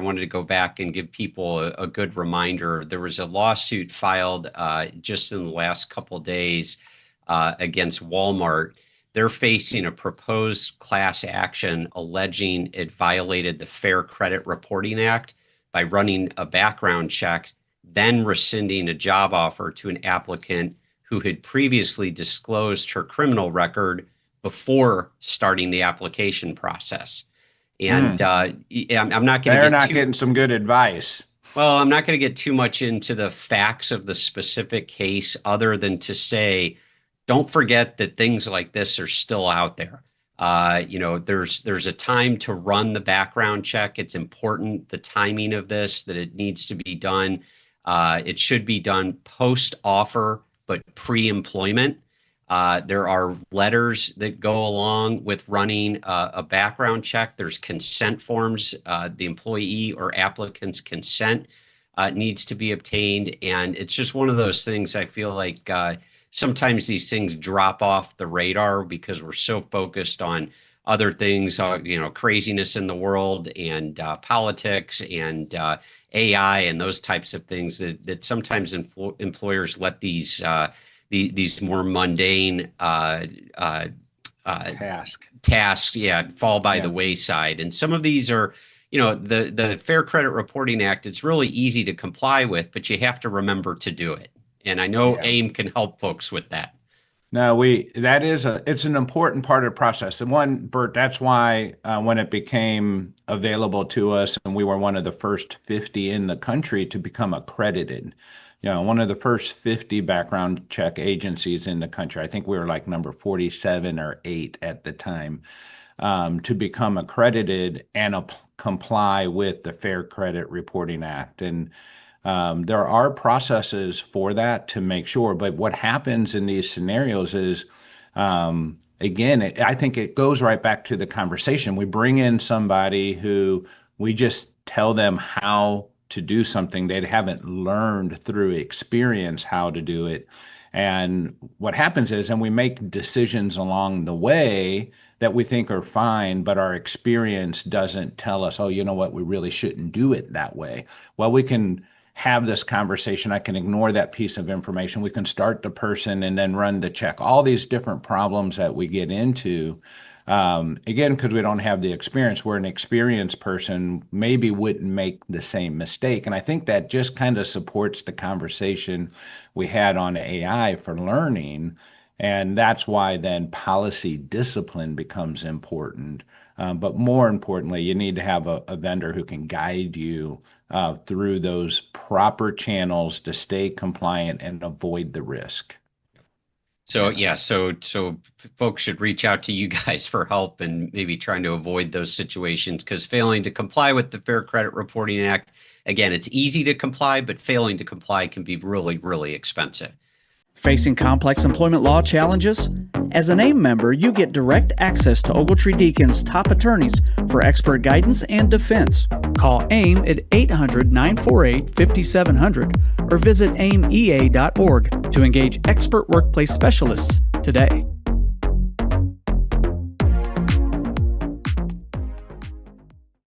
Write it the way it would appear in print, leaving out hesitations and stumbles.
I wanted to go back and give people a good reminder. There was a lawsuit filed just in the last couple of days against Walmart. They're facing a proposed class action alleging it violated the Fair Credit Reporting Act by running a background check, then rescinding a job offer to an applicant who had previously disclosed her criminal record before starting the application process. And I'm not going to They're not getting some good advice. Well, I'm not going to get too much into the facts of the specific case other than to say, don't forget that things like this are still out there. There's a time to run the background check. It's important, the timing of this, that it needs to be done. It should be done post-offer, but pre-employment. There are letters that go along with running a background check. There's consent forms. The employee or applicant's consent needs to be obtained. And it's just one of those things I feel like sometimes these things drop off the radar because we're so focused on other things, craziness in the world and politics and AI and those types of things that sometimes employers let these more mundane tasks, fall by the wayside. And some of these are, the Fair Credit Reporting Act, it's really easy to comply with, but you have to remember to do it. And I know AIM can help folks with that. No, it's an important part of the process. And Burt, that's why when it became available to us, and we were one of the first 50 in the country to become accredited, one of the first 50 background check agencies in the country. I think we were like number 47 or 8 at the time, to become accredited and comply with the Fair Credit Reporting Act. And there are processes for that to make sure. But what happens in these scenarios is, again, I think it goes right back to the conversation. We bring in somebody who we just tell them how to do something. They haven't learned through experience how to do it. And what happens is, and we make decisions along the way that we think are fine, but our experience doesn't tell us, oh, you know what, we really shouldn't do it that way. Well, we can have this conversation. I can ignore that piece of information. We can start the person and then run the check. All these different problems that we get into, again, because we don't have the experience, where an experienced person maybe wouldn't make the same mistake. And I think that just kind of supports the conversation we had on AI for learning. And that's why then policy discipline becomes important. But more importantly, you need to have a vendor who can guide you through those proper channels to stay compliant and avoid the risk. So so folks should reach out to you guys for help and maybe trying to avoid those situations, because failing to comply with the Fair Credit Reporting Act, again, it's easy to comply, but failing to comply can be really, really expensive. Facing complex employment law challenges? As an AIM member, you get direct access to Ogletree Deacon's top attorneys for expert guidance and defense. Call AIM at 800-948-5700 or visit aimea.org to engage expert workplace specialists today.